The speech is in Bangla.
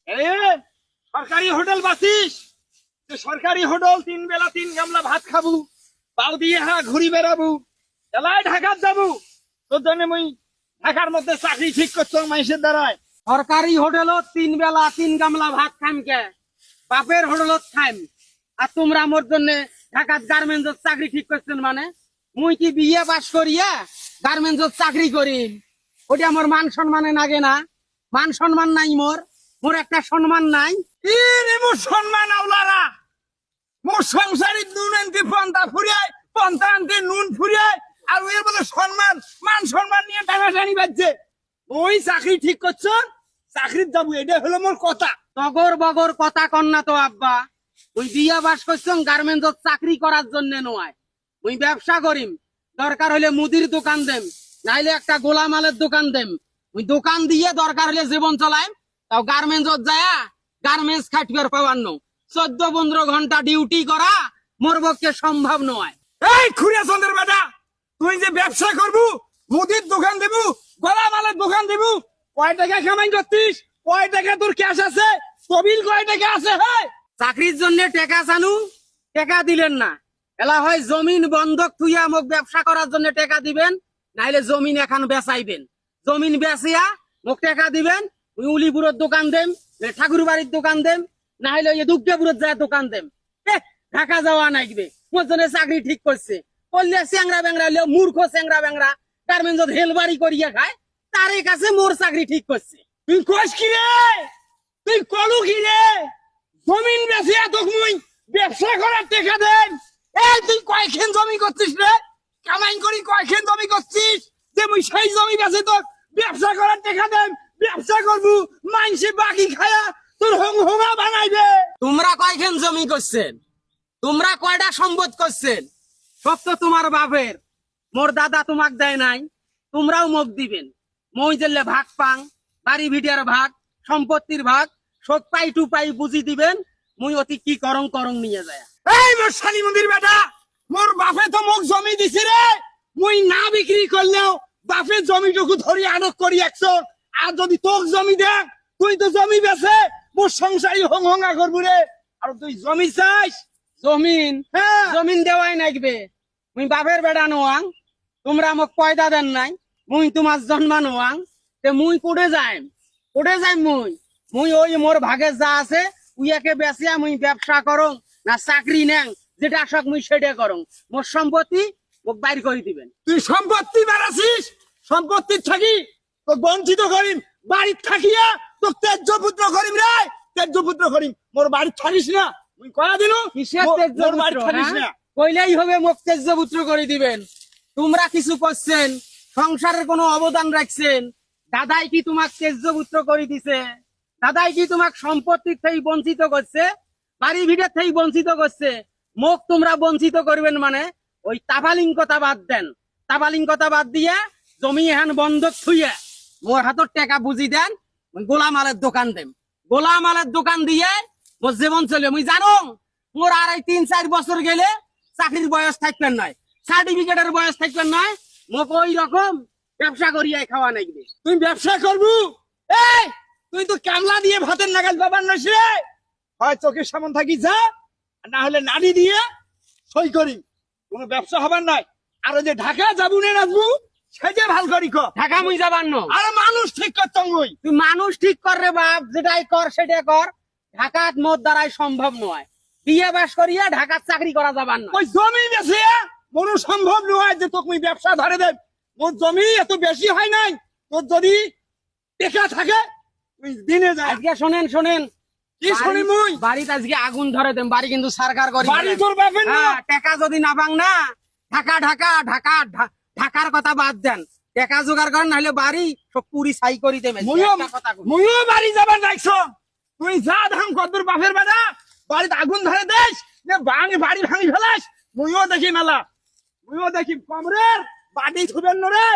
এ সরকারি হোটেল বাসিস, সরকারি হোটেল 3 বেলা 3 গামলা ভাত খাবো, পাও দিয়ে ঘুরি বেড়াবো, এলাই ঢাকার যাবো। তোর জন্য মুই ঢাকার মধ্যে চাকরি ঠিক করছো মানুষের দ্বারায়। সরকারি হোটেলত 3 বেলা 3 গামলা ভাত খাইম কে? বাপের হোটেলত খাইম। আর তোমরা মোর জন্য ঢাকাত গার্মেন্টস চাকরি ঠিক করছেন মানে? মুই কি বিয়ে পাস করিয়া গার্মেন্টস চাকরি করিম? ওটা আমার মান সম্মানে নাগে না? মান সম্মান নাই মোর, মোর একটা সম্মান নাই। মোর সম্মান আওলারা, মোর সংসারিক নুন আনতে পন্থা ফুরিয়ায়, পন্থা আনতে নুন ফুরিয়ায়, আর ওই বলে সম্মান মান সম্মান নিয়ে টানাটানি বাজছে। ওই চাকরি ঠিক করছো, চাকরির যাবো, এটা হলো মোর কথা। তগর বগর কথা কন্যা তো আব্বা। ওই বিয়ে বাস করছেন গার্মেন্টস চাকরি করার জন্য নয়। ওই ব্যবসা করিম, দরকার হলে মুদির দোকান দেম, নাইলে একটা গোলামালের দোকান দেম। ওই দোকান দিয়ে দরকার হলে জীবন চলাইম, তাও গার্মেন্টস যায় গার্মেন্টস খাটবার পাওয়ার নো। 14-15 ঘন্টা ডিউটি করা মোর পক্ষে সম্ভব নয়। এই খুড়িয়া চন্দ্রের বেটা, তুই যে ব্যবসা করবু, মুদির দোকান দেবু, গোলামালের দোকান দেবু, কয় টাকা কামাই করতিস, কয় টাকা তোর ক্যাশ আছে, তবিল কয় টাকা আছে? হ্যাঁ, চাকরির জন্য টাকা চানু, টাকা দিলেন না। এলা হয় জমিন বন্ধক থুইয়া মোক ব্যবসা করার জন্য টাকা দিবেন, নাইলে জমিন এখন বেচাইবেন। জমিন বেচিয়া মোক টাকা দিবেন, ওই উলিপুরের দোকান দেম, ঠাকুর বাড়ির দোকান দেম, নাইলে ওই দুর্গাপুরের যায় দোকান দেম। ঢাকা যাওয়া নাইবে মোর জন্য চাকরি ঠিক করছে। করলে চ্যাংরা ব্যাংরা হইলেও মূর্খ চ্যাংরা ব্যাংরা গার্মেন্টস হেলবারি করিয়া খায়, তার কাছে মোর চাকরি ঠিক করছে। তুই কস কি রে, তুই কলু কি রে? জমিন বেচিয়া তোক মুই ব্যবসা করার টাকা দেন। এই তুই কয়খান জমি করছিস রে? কামাই করি কয়খান জমি করছিস যে মুই সেই জমি বেচে তোর ব্যবসা করার টাকা দেন? ব্যবসা করবু, মাইনসে বাকি খায়া তোর হোমা বানাইবে। তোমরা কয়খান জমি করছেন? তোমরা কয়টা সম্পদ করছেন? সব তো তোমার বাপের। মোর দাদা তোমাক দেয় নাই, তোমরাও মুখ দিবেন। মই জেলে ভাগ পাং, বাড়ি ভিডিয়ার ভাগ, সম্পত্তির ভাগ, সব পাই টু পাই বুঝি দিবেন। মুই অতি কি করং করং নিয়ে যায়। এই মোর শালি মন্দির বেটা, মোর বাপে তো মোক জমি দিছে রে। মুই না বিক্রি করলেও বাপে জমিটুকু ধরি আটক করি একশো। আর যদি তোক জমি দে, তুই তো জমি বেচে মোর সংসারী হংহঙা করবো রে। আর তুই জমি চাইস? জমিন হ্যাঁ, জমিন দেওয়াই নাকবে। মুই বাপের বেড়া নোয়াং, তোমরা মোক পয়দা দেন নাই, মুই তোমার জন্মা নোয়াং। তে মুই কোটে যাইম? কোটে যাইম মুই? মুই ওই মোর ভাগে যা আছে উইয়াকে বেচিয়া মুই ব্যবসা করং না চাকরি নেং, যেটা শখ মুই সেটা করং। মোর সম্পত্তি মোক বাইর করে দিবেন। তুই সম্পত্তি বেড়াছিস, সম্পত্তির থাকি তোকে বঞ্চিত করিম। বাড়ির থাকিয়া তোকে তেজ্য পুত্র করিম রে, তেজ্য পুত্র করিম। মোর বাড়ির থাকিস না, মুই কয়া দিলু কিসের মোর তেজ্য বাড়ির পুত্র, থাকিস হ্যাঁ? না। কইলেই হবে মোক তেজ্য পুত্র করে দিবেন? তোমরা কিছু করছেন, সংসারের কোনো অবদান রাখছেন? দাদাই কি তোমাক তেজ্য পুত্র করে দিছে? দাদাই কি তোমাক সম্পত্তির থেকে বঞ্চিত করছে, বাড়ি ভিড়ের থেকে বঞ্চিত করছে? মোক তোমরা বঞ্চিত করবেন মানে ওই তাবালিঙ্কতা বাদ দেন। তাবালিঙ্কতা বাদ দিয়ে জমি এহান বন্ধক থুইয়া মোর হাতর টাকা বুঝি দেন, ওই গোলামালের দোকান দেন। গোলামালের দোকান দিয়ে মোর জীবন চলে। মুই জানো মোর আর 3-4 বছর গেলে চাকরির বয়স থাকবেন নয়, সার্টিফিকেটের বয়স থাকবেন নয়। মোক ওই রকম ব্যবসা করিয়াই খাওয়া নাগবে। তুই ব্যবসা করবু? এই তুই তো কামলা দিয়ে ভাতের নাগাল বাবার নস রে। হয় চোখের সামন থাকি যা, আর না হলে নাড়ি দিয়ে সই করি। কোনো ব্যবসা হবার নাই। আর ওই যে ঢাকা যাবু নে নাচবু, সেটা ভাল করি ক। ঢাকা মুই যাবার ন। আর মানুষ ঠিক করতাম ওই। তুই মানুষ ঠিক কর রে বাপ, যেটাই কর সেটা কর। ঢাকাত মোর দ্বারাই সম্ভব নয়। বিয়ে বাস করিয়া ঢাকার চাকরি করা যাবার নয়। ওই জমি বেশি মনে সম্ভব নয় যে তোকে ব্যবসা ধরে দেব। তোর জমি এত বেশি হয় নাই। তোর যদি টেকা থাকে তুই দিনে যা। আজকে শোনেন শোনেন, কি শুনি মুই? বাড়িতে আজকে আগুন ধরে দেন। বাড়ি কিন্তু সরকার করি। বাড়ি তোর বাপের না। টাকা যদি না পাং না, ঢাকা ঢাকা ঢাকা ঢাকার কথা বাদ দেন, টাকা জোগাড় করেন, নাহলে বাড়ি সব পুরি ছাই করি দেবে। মুইও বাড়ি যাবার দেখছ। তুই যা ধাম কদ্দুর বাপের বেটা, বাড়িতে আগুন ধরে দেশ, বাড়ি ভাঙি ফেলাস। মুইও দেখি মেলা, মুইও দেখি কমরের বাড়ি থুবেন রে।